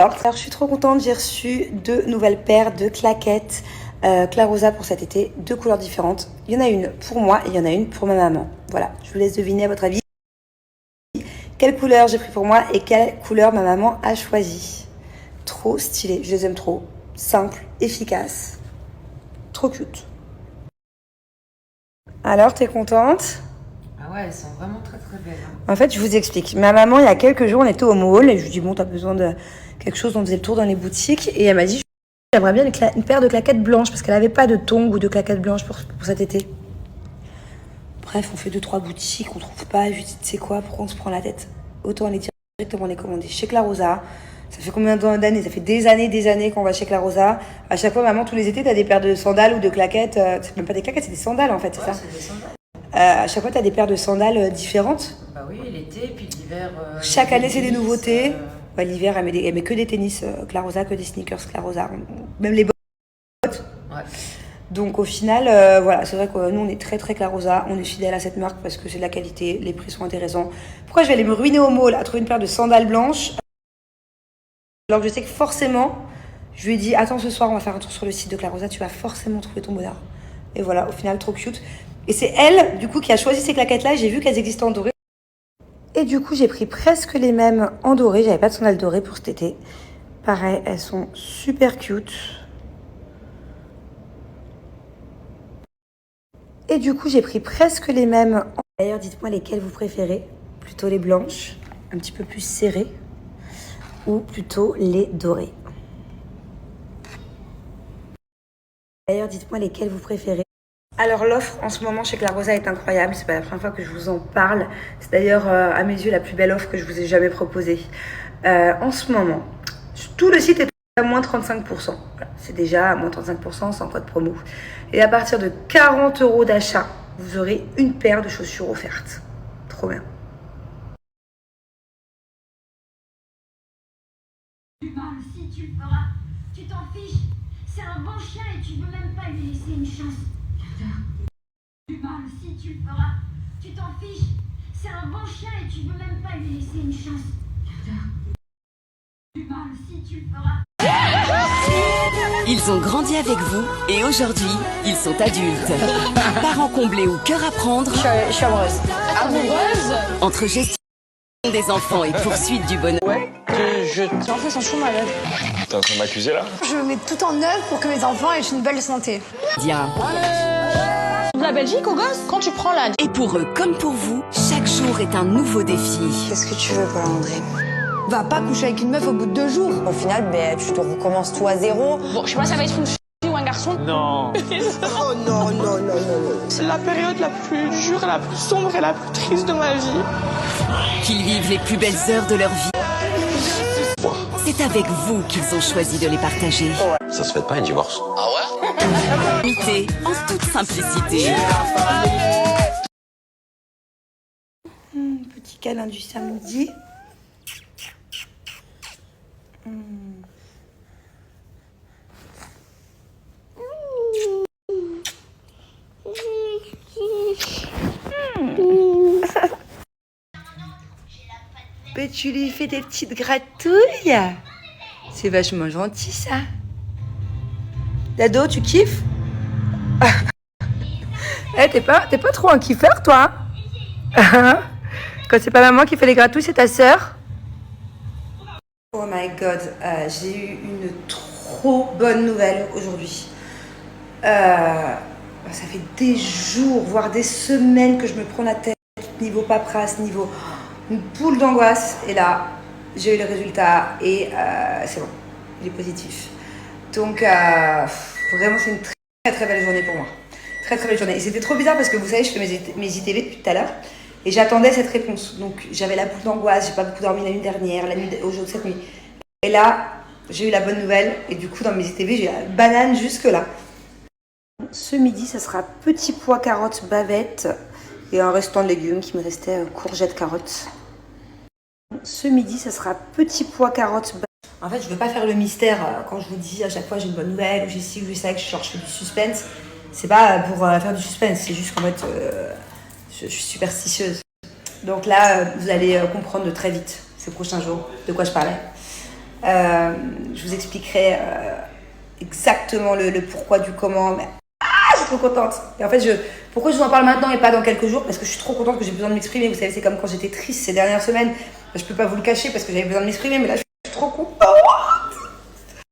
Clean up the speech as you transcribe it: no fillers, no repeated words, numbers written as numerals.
Alors, je suis trop contente, j'ai reçu 2 nouvelles paires de claquettes Clarosa pour cet été, 2 couleurs différentes. Il y en a une pour moi et il y en a une pour ma maman. Voilà, je vous laisse deviner à votre avis quelle couleur j'ai pris pour moi et quelle couleur ma maman a choisi. Trop stylé, je les aime trop. Simple, efficace, trop cute. Alors, t'es contente? Ah ouais, elles sont vraiment très très belles. Hein. En fait, je vous explique. Ma maman, il y a quelques jours, on était au mall et je lui dis bon, t'as besoin de quelque chose, on faisait le tour dans les boutiques et elle m'a dit j'aimerais bien une paire de claquettes blanches parce qu'elle n'avait pas de tongs ou de claquettes blanches pour cet été. Bref, on fait 2-3 boutiques, on trouve pas. Je lui dis tu sais quoi, pourquoi on se prend la tête? Autant aller directement les commander chez Clarosa. Ça fait combien d'années? Ça fait des années qu'on va chez Clarosa. À chaque fois, maman, tous les étés, t'as des paires de sandales ou de claquettes. C'est même pas des claquettes, c'est des sandales en fait, c'est ça? C'est des sandales. À chaque fois, tu as des paires de sandales différentes. Bah oui, l'été, puis l'hiver. Chaque année, c'est des nouveautés. Ouais, l'hiver, elle met que des tennis Clarosa, que des sneakers Clarosa. Même les bottes. Ouais. Donc au final, voilà, c'est vrai que nous, on est très très Clarosa. On est fidèle à cette marque parce que c'est de la qualité, les prix sont intéressants. Pourquoi je vais aller me ruiner au mall à trouver une paire de sandales blanches alors que je sais que forcément, je lui ai dit attends, ce soir, on va faire un tour sur le site de Clarosa, tu vas forcément trouver ton bonheur. Et voilà, au final, trop cute. Et c'est elle, du coup, qui a choisi ces claquettes-là. J'ai vu qu'elles existaient en doré. Et du coup, j'ai pris presque les mêmes en doré. J'avais pas de sandales dorées pour cet été. Pareil, elles sont super cute. Et du coup, j'ai pris presque les mêmes. D'ailleurs, dites-moi lesquelles vous préférez. Plutôt les blanches, un petit peu plus serrées, ou plutôt les dorées. D'ailleurs, dites-moi lesquelles vous préférez. Alors l'offre en ce moment chez Clarosa est incroyable, c'est pas la première fois que je vous en parle. C'est d'ailleurs à mes yeux la plus belle offre que je vous ai jamais proposée. En ce moment, tout le site est à moins 35%. Voilà, c'est déjà à moins 35% sans code promo. Et à partir de 40 € d'achat, vous aurez une paire de chaussures offertes. Trop bien. Si tu le feras, tu t'en fiches. C'est un bon chien et tu veux même pas lui laisser une chance. Si tu le feras, tu t'en fiches. C'est un bon chien et tu veux même pas lui laisser une chance. Si tu le feras. Ils ont grandi avec vous et aujourd'hui, ils sont adultes. Parents comblés ou cœur à prendre. Je suis amoureuse. Amoureuse? Entre gestion des enfants et poursuite du bonheur. Ouais, en fait, c'est un chou malade. T'es en train de m'accuser là? Je mets tout en œuvre pour que mes enfants aient une belle santé. Bien. De la Belgique aux gosses? Quand tu prends la... Et pour eux comme pour vous, chaque jour est un nouveau défi. Qu'est-ce que tu veux, Paul-André? Va pas coucher avec une meuf au bout de 2 jours. Au final, tu te recommences tout à zéro. Bon, je sais pas, ça va être une fille ou un garçon. Non. Oh non, non, non, non. C'est la période la plus dure, la plus sombre et la plus triste de ma vie. Qu'ils vivent les plus belles heures de leur vie. C'est avec vous qu'ils ont choisi de les partager. Ça se fait pas un divorce. Imité en toute simplicité. Petit câlin du samedi. Tu lui fais des petites gratouilles. C'est vachement gentil ça. Dado, tu kiffes? T'es pas trop un kiffeur toi hein? Quand c'est pas maman qui fait les gratouilles, c'est ta sœur? Oh my god, j'ai eu une trop bonne nouvelle aujourd'hui. Ça fait des jours, voire des semaines que je me prends la tête niveau paperasse, niveau une boule d'angoisse. Et là, j'ai eu le résultat et c'est bon, il est positif. Donc vraiment, c'est une très très belle journée pour moi. Très très belle journée. Et c'était trop bizarre parce que vous savez, je fais mes ITV depuis tout à l'heure. Et j'attendais cette réponse. Donc j'avais la boule d'angoisse, j'ai pas beaucoup dormi la nuit dernière, la nuit aujourd'hui, cette nuit. Et là, j'ai eu la bonne nouvelle. Et du coup, dans mes ITV, j'ai la banane jusque-là. Ce midi, ça sera petits pois, carottes, bavettes et un restant de légumes qui me restait courgettes, carottes. Ce midi, ça sera petits pois, carottes, bavettes. En fait, je veux pas faire le mystère quand je vous dis à chaque fois j'ai une bonne nouvelle ou j'ai ci ou j'ai ça, que je fais du suspense. C'est pas pour faire du suspense, c'est juste qu'en fait, je suis superstitieuse. Donc là, vous allez comprendre très vite ces prochains jours de quoi je parlais. Je vous expliquerai exactement le pourquoi du comment. Mais je suis trop contente. Et en fait, pourquoi je vous en parle maintenant et pas dans quelques jours? Parce que je suis trop contente, que j'ai besoin de m'exprimer. Vous savez, c'est comme quand j'étais triste ces dernières semaines. Je peux pas vous le cacher parce que j'avais besoin de m'exprimer, mais là, je suis trop contente.